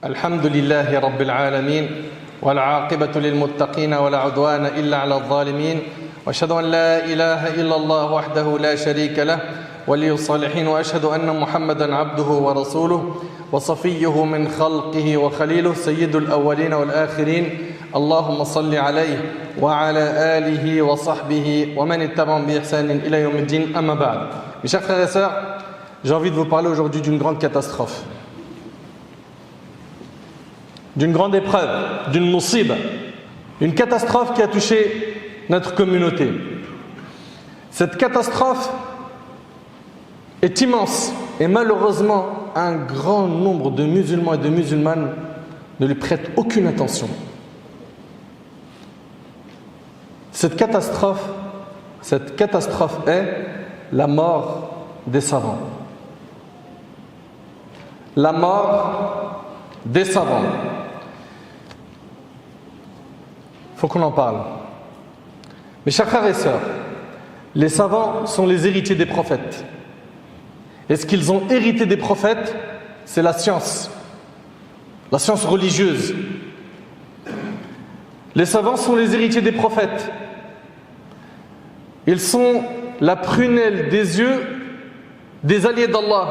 الحمد لله رب العالمين والعاقبة للمتقين ولا عدوان إلا على الظالمين وأشهد أن لا إله إلا الله وحده لا شريك له ولي الصالحين وأشهد أن محمدا عبده ورسوله وصفيه من خلقه وخليله سيد الأولين والآخرين اللهم صل عليه وعلى آله وصحبه ومن اتبعهم بإحسان إلى يوم الدين أما بعد. Mes chers frères et sœurs, j'ai envie de vous parler aujourd'hui d'une grande catastrophe, d'une grande épreuve, d'une musiba, une catastrophe qui a touché notre communauté. Cette catastrophe est immense et malheureusement un grand nombre de musulmans et de musulmanes ne lui prêtent aucune attention. Cette catastrophe est la mort des savants. La mort des savants. Il faut qu'on en parle. Mes chers frères et sœurs, les savants sont les héritiers des prophètes. Et ce qu'ils ont hérité des prophètes, c'est la science religieuse. Les savants sont les héritiers des prophètes. Ils sont la prunelle des yeux des alliés d'Allah.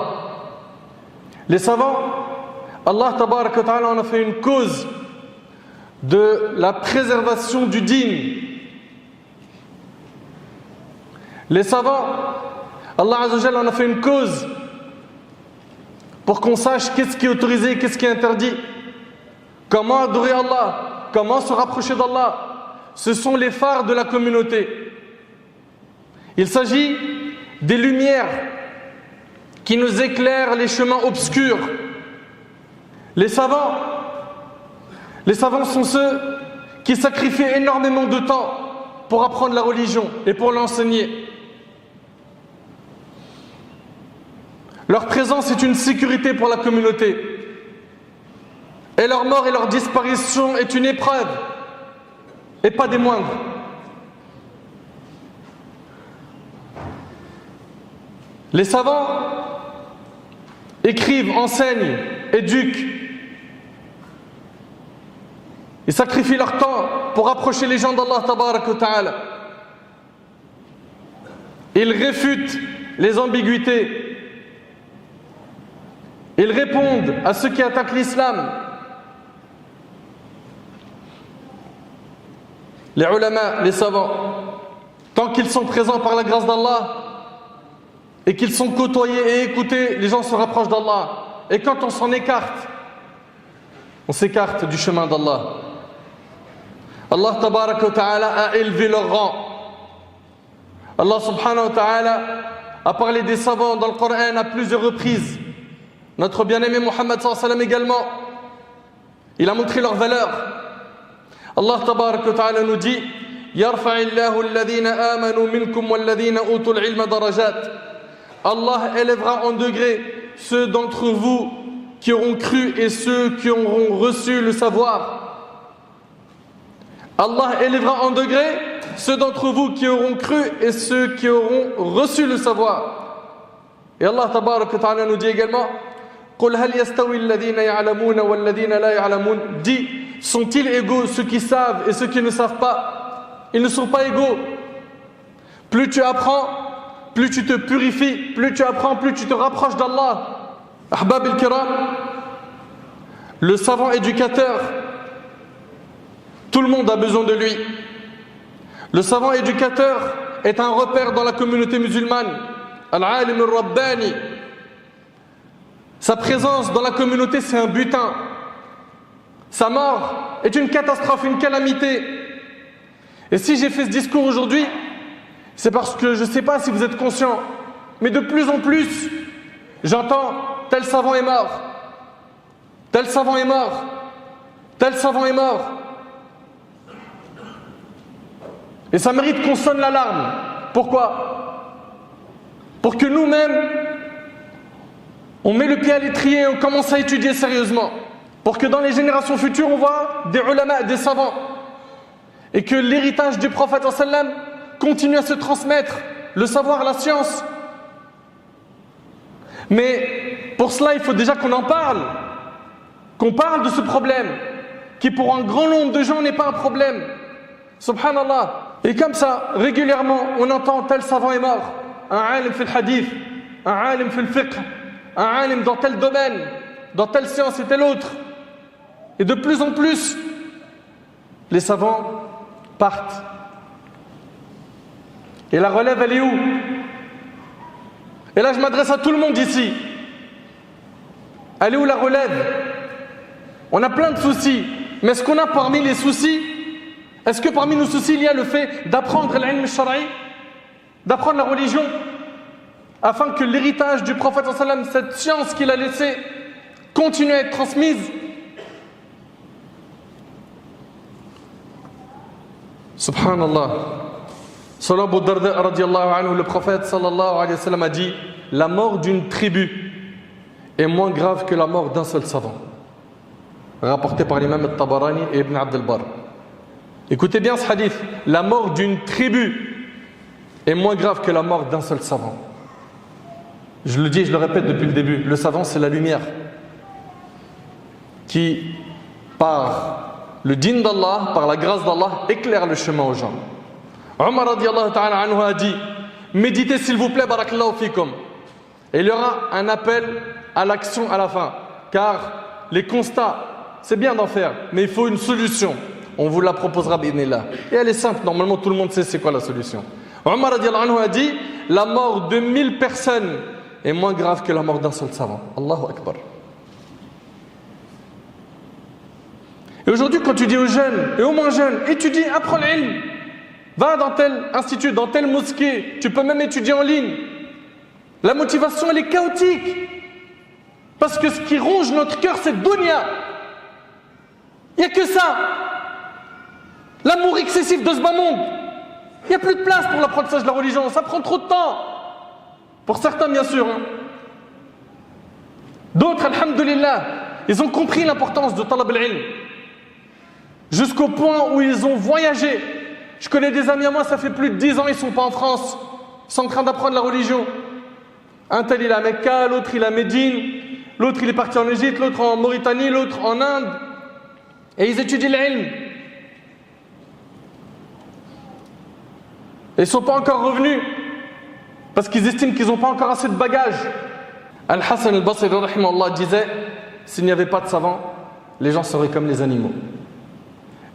Les savants, Allah tabaraka wa ta'ala en a fait une cause de la préservation du dîn. Les savants, Allah Azza wa Jalla en a fait une cause pour qu'on sache qu'est-ce qui est autorisé et qu'est-ce qui est interdit, comment adorer Allah, comment se rapprocher d'Allah. Ce sont les phares de la communauté. Il s'agit des lumières qui nous éclairent les chemins obscurs. Les savants sont ceux qui sacrifient énormément de temps pour apprendre la religion et pour l'enseigner. Leur présence est une sécurité pour la communauté. Et leur mort et leur disparition est une épreuve, et pas des moindres. Les savants écrivent, enseignent, éduquent. Ils sacrifient leur temps pour approcher les gens d'Allah tabaraka wa ta'ala. Ils réfutent les ambiguïtés. Ils répondent à ceux qui attaquent l'islam. Les ulama, les savants, tant qu'ils sont présents par la grâce d'Allah et qu'ils sont côtoyés et écoutés, les gens se rapprochent d'Allah. Et quand on s'en écarte, on s'écarte du chemin d'Allah. Allah tabaraka wa ta'ala a élevé leur rang. Allah subhanahu wa ta'ala a parlé des savants dans le Coran à plusieurs reprises. Notre bien-aimé Muhammad sallallahu alayhi wa sallam également, il a montré leur valeur. Allah tabaraka wa ta'ala nous dit: Yarfa'illahu alladhina amanu minkum walladhina utul ilma darajat. Allah élèvera en degré ceux d'entre vous qui auront cru et ceux qui auront reçu le savoir. Allah élèvera en degré ceux d'entre vous qui auront cru et ceux qui auront reçu le savoir. Et Allah tabaraka wa ta'ala nous dit également: Qul hal yastawi alladhina ya'lamuna walladhina la ya'lamun. Dis, sont-ils égaux ceux qui savent et ceux qui ne savent pas? Ils ne sont pas égaux. Plus tu apprends, plus tu te purifies, plus tu apprends, plus tu te rapproches d'Allah. Ahbab al-kiram, le savant éducateur, tout le monde a besoin de lui. Le savant éducateur est un repère dans la communauté musulmane. Al-alim al-rabbani. Sa présence dans la communauté, c'est un butin. Sa mort est une catastrophe, une calamité. Et si j'ai fait ce discours aujourd'hui, c'est parce que je ne sais pas si vous êtes conscients, mais de plus en plus, j'entends tel savant est mort, tel savant est mort, tel savant est mort. Et ça mérite qu'on sonne l'alarme. Pourquoi? Pour que nous-mêmes, on met le pied à l'étrier et on commence à étudier sérieusement. Pour que dans les générations futures, on voit des ulama, des savants. Et que l'héritage du prophète sallam continue à se transmettre, le savoir, la science. Mais pour cela, il faut déjà qu'on en parle. qu'on parle de ce problème, qui pour un grand nombre de gens n'est pas un problème. Subhanallah. Et comme ça, régulièrement, on entend tel savant est mort, un alim fait le hadith, un alim fait le fiqh, un alim dans tel domaine, dans telle science et tel autre. Et de plus en plus, les savants partent. Et la relève, elle est où? Et là, je m'adresse à tout le monde ici. Elle est où la relève? On a plein de soucis. Mais est-ce qu'on a parmi les soucis, est-ce que parmi nos soucis, il y a le fait d'apprendre l'ilm al-shar'i, d'apprendre la religion, afin que l'héritage du prophète sallallahu alayhi wa sallam, cette science qu'il a laissée, continue à être transmise? Subhanallah. Selon Abu Darda radiyallahu anhu, le prophète sallallahu alayhi wa sallam a dit: la mort d'une tribu est moins grave que la mort d'un seul savant. Rapporté par l'imam al-Tabarani et Ibn Abd al-Barr. Écoutez bien ce hadith. La mort d'une tribu est moins grave que la mort d'un seul savant. Je le dis et je le répète depuis le début. Le savant, c'est la lumière qui, par le din d'Allah, par la grâce d'Allah, éclaire le chemin aux gens. Omar radiyallahu ta'ala anhu a dit: méditez s'il vous plaît, barakallahu fikum. Et il y aura un appel à l'action à la fin. Car les constats, c'est bien d'en faire, mais il faut une solution. On vous la proposera bi'idhnillah. Et elle est simple, normalement tout le monde sait c'est quoi la solution. Omar radiyallahu anhu a dit: la mort de 1000 personnes est moins grave que la mort d'un seul savant. Allahu Akbar. Et aujourd'hui, quand tu dis aux jeunes et aux moins jeunes, étudie, apprends l'ilm, va dans tel institut, dans telle mosquée, tu peux même étudier en ligne. La motivation, elle est chaotique. Parce que ce qui ronge notre cœur, c'est dunya. Il n'y a que ça. L'amour excessif de ce bas monde. Il n'y a plus de place pour l'apprentissage de la religion. Ça prend trop de temps. Pour certains, bien sûr. D'autres, alhamdulillah, ils ont compris l'importance de talab al-ilm. Jusqu'au point où ils ont voyagé. Je connais des amis à moi, ça fait plus de 10 ans, ils ne sont pas en France. Ils sont en train d'apprendre la religion. Un tel, il est à Mecca, l'autre, il est à Médine, l'autre, il est parti en Égypte, l'autre en Mauritanie, l'autre en Inde. Et ils étudient l'ilm. Et ils ne sont pas encore revenus parce qu'ils estiment qu'ils n'ont pas encore assez de bagages. Al-Hassan al-Basri rahimahullah disait: s'il n'y avait pas de savants, les gens seraient comme les animaux.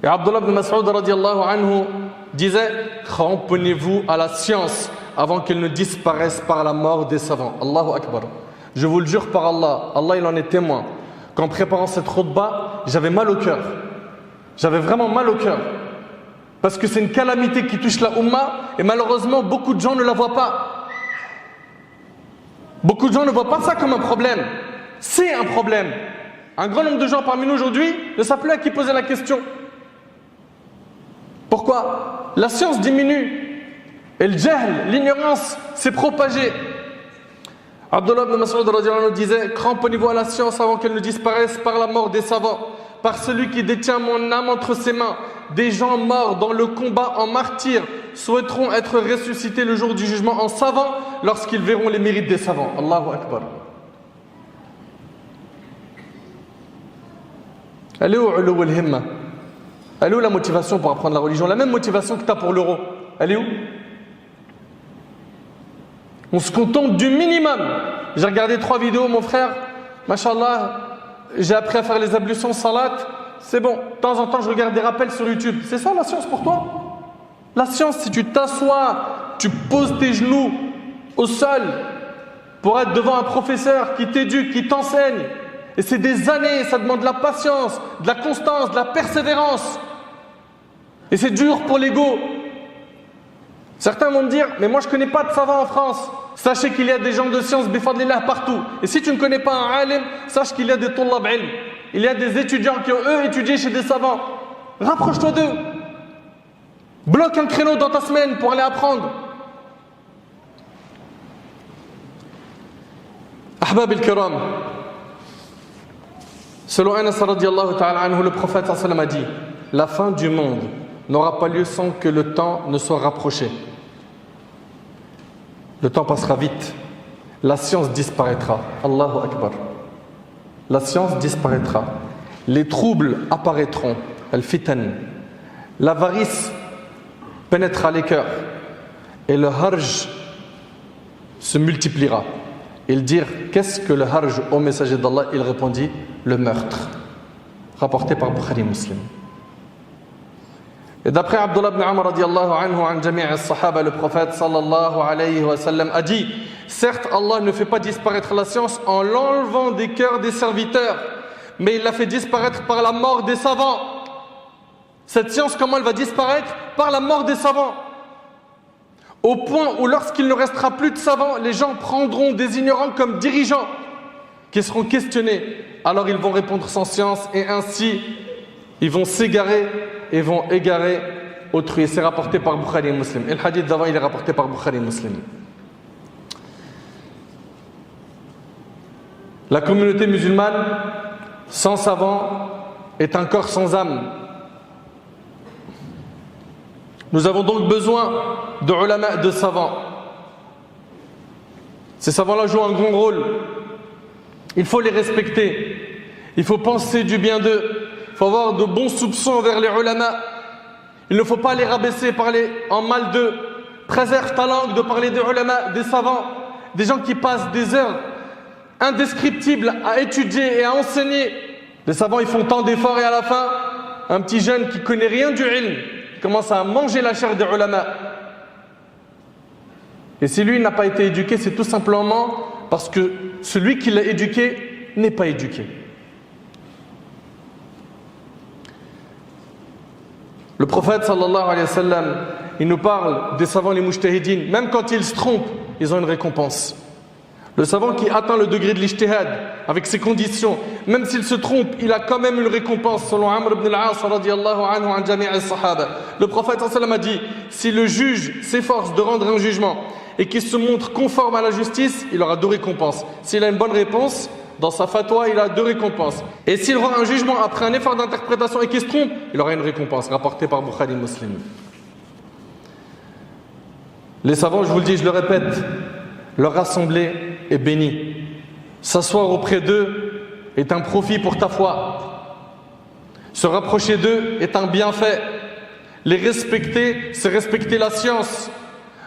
Et Abdullah ibn Mas'ud radiyallahu anhu disait: cramponnez-vous à la science avant qu'elle ne disparaisse par la mort des savants. Allahu Akbar. Je vous le jure par Allah, Allah il en est témoin, qu'en préparant cette khutbah, j'avais mal au cœur. J'avais vraiment mal au cœur. Parce que c'est une calamité qui touche la Ummah et malheureusement beaucoup de gens ne la voient pas. Beaucoup de gens ne voient pas ça comme un problème. C'est un problème. Un grand nombre de gens parmi nous aujourd'hui ne savent plus à qui poser la question. Pourquoi? La science diminue et le jahl, l'ignorance, s'est propagée. Abdullah ibn Mas'ud radiyallahu anhu disait: cramponnez-vous à la science avant qu'elle ne disparaisse par la mort des savants. Par celui qui détient mon âme entre ses mains, des gens morts dans le combat en martyrs souhaiteront être ressuscités le jour du jugement en savants lorsqu'ils verront les mérites des savants. Allahu Akbar. Elle est où al-himma? Elle est où la motivation pour apprendre la religion? La même motivation que tu as pour l'euro. Elle est où? On se contente du minimum. J'ai regardé 3 vidéos, mon frère. Mashallah, j'ai appris à faire les ablutions salat. C'est bon. De temps en temps, je regarde des rappels sur YouTube. C'est ça la science pour toi? La science, si tu t'assois, tu poses tes genoux au sol pour être devant un professeur qui t'éduque, qui t'enseigne. Et c'est des années, ça demande de la patience, de la constance, de la persévérance. Et c'est dur pour l'ego. Certains vont me dire: mais moi je ne connais pas de savants en France. Sachez qu'il y a des gens de science bifadlillah partout. Et si tu ne connais pas un alim, sache qu'il y a des tullab ilm. Il y a des étudiants qui ont eux étudié chez des savants. Rapproche-toi d'eux. Bloque un créneau dans ta semaine pour aller apprendre. Ahbab al-kiram. Selon Anas radiyallahu ta'ala anhu, le prophète sallallahu alayhi wa sallam a dit: la fin du monde n'aura pas lieu sans que le temps ne soit rapproché. Le temps passera vite. La science disparaîtra. Allahu Akbar. La science disparaîtra. les troubles apparaîtront, al-fitan, l'avarice pénétrera les cœurs et le harj se multipliera. Ils dirent, qu'est-ce que le harj au messager d'Allah? Il répondit, le meurtre. Rapporté par Bukhari Muslim. Et d'après Abdullah ibn Amr radiallahu anhu an jami' as-sahaba, le prophète sallallahu alayhi wa sallam a dit, certes Allah ne fait pas disparaître la science en l'enlevant des cœurs des serviteurs, mais il la fait disparaître par la mort des savants. Cette science, comment elle va disparaître? Par la mort des savants. Au point où lorsqu'il ne restera plus de savants, les gens prendront des ignorants comme dirigeants qui seront questionnés. Alors ils vont répondre sans science et ainsi ils vont s'égarer et vont égarer autrui. C'est rapporté par Bukhari et Muslim. Et le hadith d'avant, il est rapporté par Bukhari et Muslim. La communauté musulmane sans savants est un corps sans âme. Nous avons donc besoin de ulama, de savants. Ces savants-là jouent un grand rôle. Il faut les respecter. Il faut penser du bien d'eux. Il faut avoir de bons soupçons envers les ulama. Il ne faut pas les rabaisser, parler en mal d'eux. Préserve ta langue de parler des ulama, des savants, des gens qui passent des heures indescriptibles à étudier et à enseigner. Les savants, ils font tant d'efforts et à la fin, un petit jeune qui connaît rien du ilm commence à manger la chair des ulama. Et si lui n'a pas été éduqué, c'est tout simplement parce que celui qui l'a éduqué n'est pas éduqué. Le prophète sallallahu alayhi wa sallam, il nous parle des savants, les mujtahidines. Même quand ils se trompent, ils ont une récompense. Le savant qui atteint le degré de l'ijtihad avec ses conditions, même s'il se trompe, il a quand même une récompense, selon Amr ibn al-As radiyallahu anhu an jami' as-sahaba. Le prophète sallallahu alayhi wa sallam a dit, si le juge s'efforce de rendre un jugement et qu'il se montre conforme à la justice, il aura 2 récompenses. S'il a une bonne réponse, dans sa fatwa, il a 2 récompenses. Et s'il rend un jugement après un effort d'interprétation et qu'il se trompe, il aura une récompense, rapportée par Bukhari Muslim. Les savants, je vous le dis, je le répète, leur assemblée est bénie. S'asseoir auprès d'eux est un profit pour ta foi. Se rapprocher d'eux est un bienfait. Les respecter, c'est respecter la science.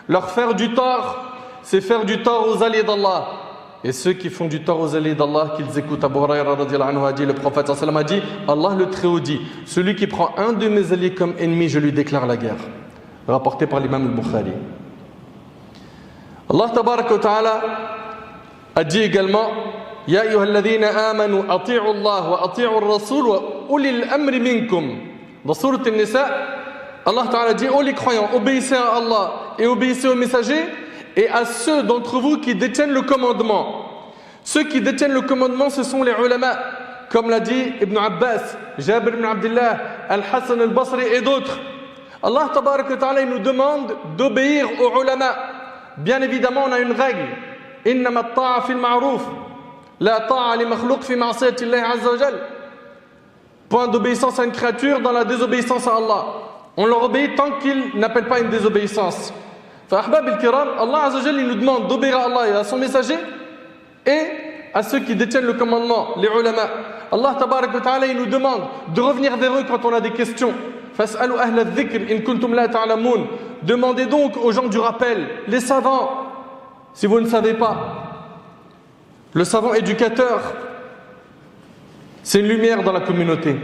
Leur faire du tort, c'est faire du tort aux alliés d'Allah. Et ceux qui font du tort aux alliés d'Allah, qu'ils écoutent. Abu Hurayra radiyallahu anhu a dit, le prophète sallallahu alayhi wa sallam a dit, Allah le Très-Haut dit, celui qui prend un de mes alliés comme ennemi, je lui déclare la guerre. Rapporté par l'imam al-Bukhari. Allah tabaraka wa ta'ala a dit également, Ya ayyuhalladhina amanu ati'u Allah wa ati'u ar-rasul wa ulil amri minkum. Dans Sourate An-Nisa, Allah ta'ala dit, ô les croyants, obéissez à Allah et obéissez aux messagers et à ceux d'entre vous qui détiennent le commandement. Ceux qui détiennent le commandement, ce sont les ulama, comme l'a dit Ibn Abbas, Jabir ibn Abdullah, Al-Hassan al-Basri et d'autres. Allah tabaraka wa ta'ala nous demande d'obéir aux ulama. Bien évidemment, on a une règle. Innama at-ta'a fil ma'ruf, la ta'a li makhluq fi ma'siyati Allah azza wa jal. Point d'obéissance à une créature dans la désobéissance à Allah. On leur obéit tant qu'ils n'appellent pas une désobéissance. Fa'ahbab al-kiram, Allah azza wa jal, il nous demande d'obéir à Allah et à son messager et à ceux qui détiennent le commandement, les ulama. Allah tabarak wa ta'ala, il nous demande de revenir vers eux quand on a des questions. Fas'alu ahla adh-dhikr in kuntum la ta'lamun. Demandez donc aux gens du rappel, les savants, si vous ne savez pas. Le savant éducateur, c'est une lumière dans la communauté.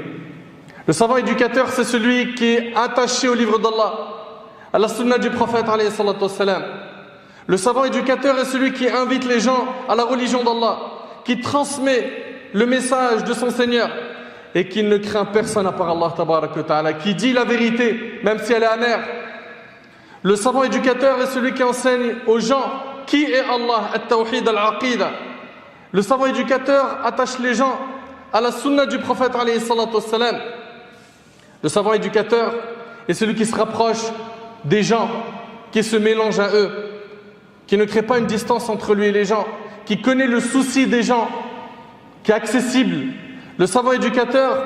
Le savant éducateur, c'est celui qui est attaché au livre d'Allah, à la sunna du prophète alayhi salatu wassalam. Le savant éducateur est celui qui invite les gens à la religion d'Allah, qui transmet le message de son Seigneur et qui ne craint personne à part Allah tabaraka wa ta'ala, qui dit la vérité, même si elle est amère. Le savant éducateur est celui qui enseigne aux gens qui est Allah, at-tawhid al-aqida. Le savant éducateur attache les gens à la sunna du prophète alayhi salatu wassalam. Le savant éducateur est celui qui se rapproche des gens, qui se mélange à eux, qui ne crée pas une distance entre lui et les gens, qui connaît le souci des gens, qui est accessible. Le savant éducateur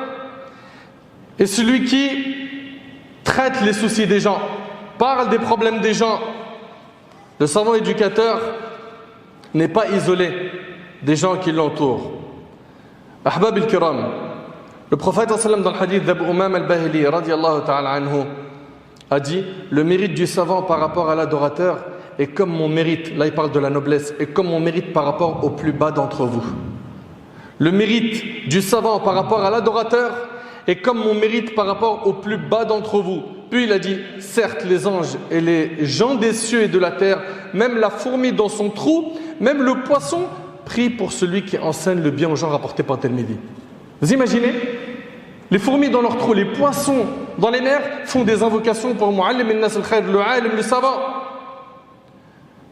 est celui qui traite les soucis des gens, parle des problèmes des gens. Le savant éducateur n'est pas isolé des gens qui l'entourent. Ahbab al-kiram, Le prophète dans le hadith d'Abu Umam al-Bahili radiyallahu ta'ala anhu a dit: le mérite du savant par rapport à l'adorateur est comme mon mérite, là il parle de la noblesse, est comme mon mérite par rapport au plus bas d'entre vous. Le mérite du savant par rapport à l'adorateur est comme mon mérite par rapport au plus bas d'entre vous. Puis il a dit: certes, les anges et les gens des cieux et de la terre, même la fourmi dans son trou, même le poisson, prient pour celui qui enseigne le bien aux gens, rapporté par Tirmidhi. Vous imaginez? Les fourmis dans leur trou, les poissons dans les mers font des invocations pour Mu'allim al-Nas al-Khair, le alim, le savant.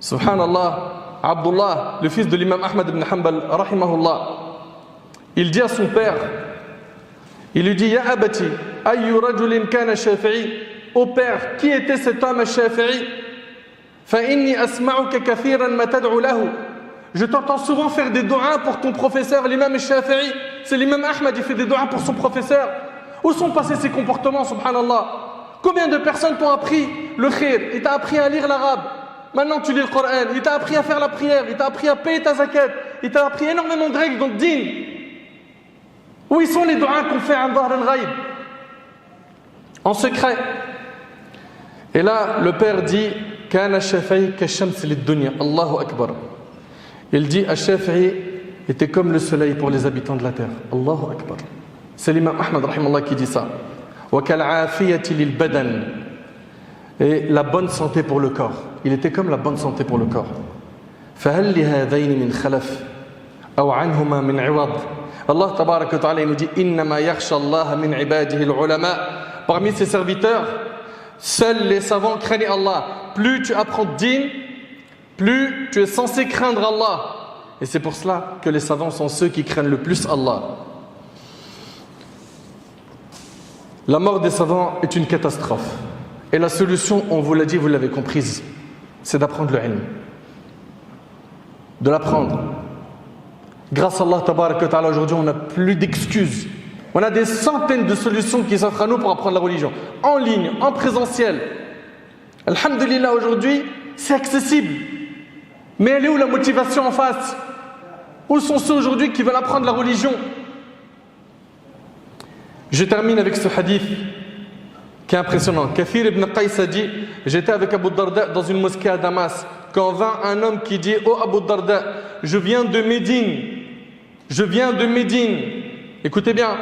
Subhanallah, Abdullah, le fils de l'imam Ahmad ibn Hanbal, rahimahullah, il dit à son père, il lui dit: Ya abati, ayyu rajulin kana shafi'i, ô père, qui était cet homme al-Shafi'i? Fa inni asma'uka kathiran ma tad'u lahu. Je t'entends souvent faire des doigts pour ton professeur, l'imam al-Shafi'i. C'est l'imam Ahmad, il fait des doigts pour son professeur. Où sont passés ses comportements, subhanallah? Combien de personnes t'ont appris le khir? Il t'a appris à lire l'arabe. Maintenant tu lis le Coran. Il t'a appris à faire la prière. Il t'a appris à payer ta zakat. Il t'a appris énormément de règles dans le din. Où ils sont les doigts qu'on fait à Dhahr al-Ghaib? En secret. Et là, le père dit: Kana Shafi'i kashams lid-dunya. Allahu Akbar. Il dit: Al-Shafi'i était comme le soleil pour les habitants de la terre. Allahu Akbar. C'est l'imam Ahmad rahimahullah qui dit ça. Wa kal-afiyati lil-badan. Et la bonne santé pour le corps. Il était comme la bonne santé pour le corps. فهل لهذين من خلف أو عنهما من عوض. Allah tabarak wa ta'ala nous dit: إنما يخشى الله من عباده العلماء. Parmi ses serviteurs, seuls les savants craignent Allah. Plus tu apprends din, plus tu es censé craindre Allah. Et c'est pour cela que les savants sont ceux qui craignent le plus Allah. La mort des savants est une catastrophe. Et la solution, on vous l'a dit, vous l'avez comprise, c'est d'apprendre le ilm. De l'apprendre. Grâce à Allah tabarak wa ta'ala, aujourd'hui, on n'a plus d'excuses. On a des centaines de solutions qui s'offrent à nous pour apprendre la religion. En ligne, en présentiel. Alhamdulillah, aujourd'hui, c'est accessible. Mais elle est où la motivation en face? Où sont ceux aujourd'hui qui veulent apprendre la religion? Je termine avec ce hadith qui est impressionnant. Kathir ibn Qais a dit: j'étais avec Abu Darda dans une mosquée à Damas, quand vint un homme qui dit: oh Abu Darda, je viens de Médine. Je viens de Médine. Écoutez bien.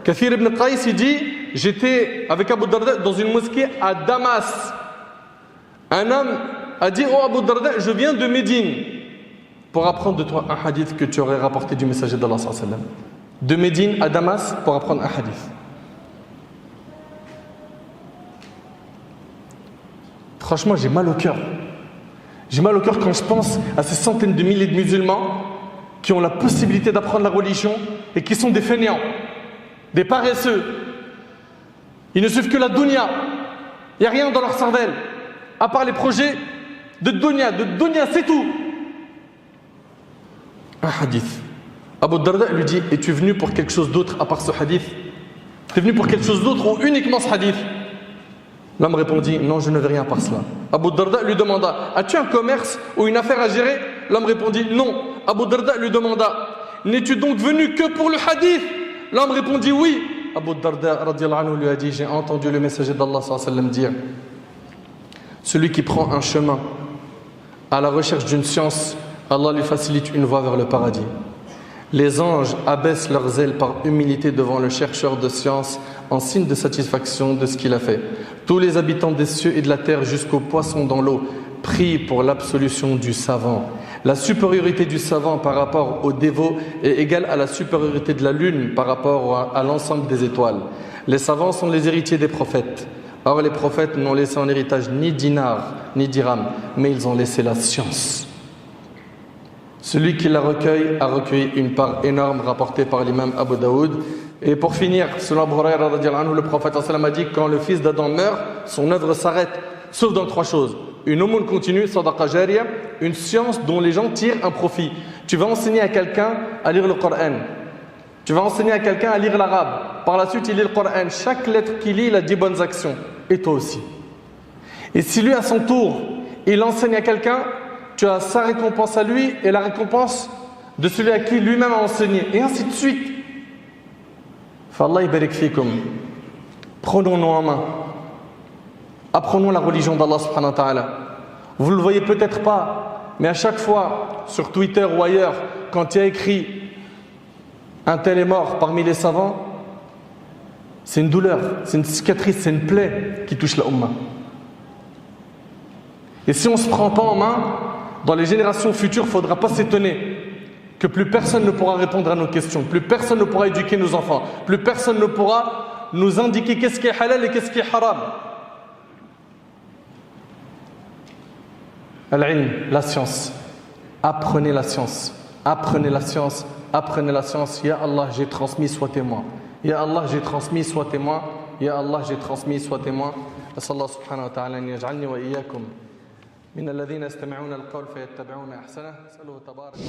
Kathir ibn Qais il dit: j'étais avec Abu Darda dans une mosquée à Damas. Un homme a dit: oh Abu Darda, je viens de Médine, pour apprendre de toi un hadith que tu aurais rapporté du messager d'Allah sallallahu alayhi wa sallam. De Médine à Damas pour apprendre un hadith. Franchement, j'ai mal au cœur. J'ai mal au cœur quand je pense à ces centaines de milliers de musulmans qui ont la possibilité d'apprendre la religion et qui sont des fainéants, des paresseux. Ils ne suivent que la dunya. Il n'y a rien dans leur cervelle, à part les projets de dunya. De dunya, c'est tout. Un hadith. Abu Darda lui dit: es-tu venu pour quelque chose d'autre à part ce hadith? Tu es venu pour quelque chose d'autre ou uniquement ce hadith? L'homme répondit: non, je ne veux rien à part cela. Abu Darda lui demanda: as-tu un commerce ou une affaire à gérer? L'homme répondit: non. Abu Darda lui demanda: n'es-tu donc venu que pour le hadith? L'homme répondit: oui. Abu Darda radiyallahu anhu lui a dit: j'ai entendu le messager d'Allah sallallahu alayhi wa sallam dire: celui qui prend un chemin à la recherche d'une science, Allah lui facilite une voie vers le paradis. Les anges abaissent leurs ailes par humilité devant le chercheur de science en signe de satisfaction de ce qu'il a fait. Tous les habitants des cieux et de la terre jusqu'aux poissons dans l'eau prient pour l'absolution du savant. La supériorité du savant par rapport au dévot est égale à la supériorité de la lune par rapport à l'ensemble des étoiles. Les savants sont les héritiers des prophètes. Or les prophètes n'ont laissé en héritage ni dinar ni dirham, mais ils ont laissé la science. Celui qui la recueille a recueilli une part énorme rapportée par l'imam Abu Daoud. Et pour finir, selon Abu Hurayra radiyallahu anhu, le prophète sallallahu alayhi wa sallam a dit: quand le fils d'Adam meurt, son œuvre s'arrête, sauf dans trois choses. Une aumône continue, sadaqa jariya, une science dont les gens tirent un profit. Tu vas enseigner à quelqu'un à lire le Coran. Tu vas enseigner à quelqu'un à lire l'arabe. Par la suite, il lit le Coran. Chaque lettre qu'il lit, il a 10 bonnes actions. Et toi aussi. Et si lui, à son tour, il enseigne à quelqu'un, tu as sa récompense à lui et la récompense de celui à qui lui-même a enseigné. Et ainsi de suite. Fallah barik fikum. Prenons-nous en main. Apprenons la religion d'Allah subhanahu wa ta'ala. Vous ne le voyez peut-être pas, mais à chaque fois, sur Twitter ou ailleurs, quand il y a écrit « un tel est mort parmi les savants », c'est une douleur, c'est une cicatrice, c'est une plaie qui touche la Ummah. Et si on ne se prend pas en main, dans les générations futures, il ne faudra pas s'étonner que plus personne ne pourra répondre à nos questions, plus personne ne pourra éduquer nos enfants, plus personne ne pourra nous indiquer qu'est-ce qui est halal et qu'est-ce qui est haram. Al-ilm, la science. Apprenez la science. Apprenez la science. Apprenez la science. Ya Allah, j'ai transmis, sois témoin. Ya Allah, j'ai transmis, sois témoin. Ya Allah, j'ai transmis, sois témoin. As'Allah subhanahu wa ta'ala an yaj'alni wa iyyakum min alladhina yastami'una al-qawla fayattabi'una ahsana. As'aluhu tabarak.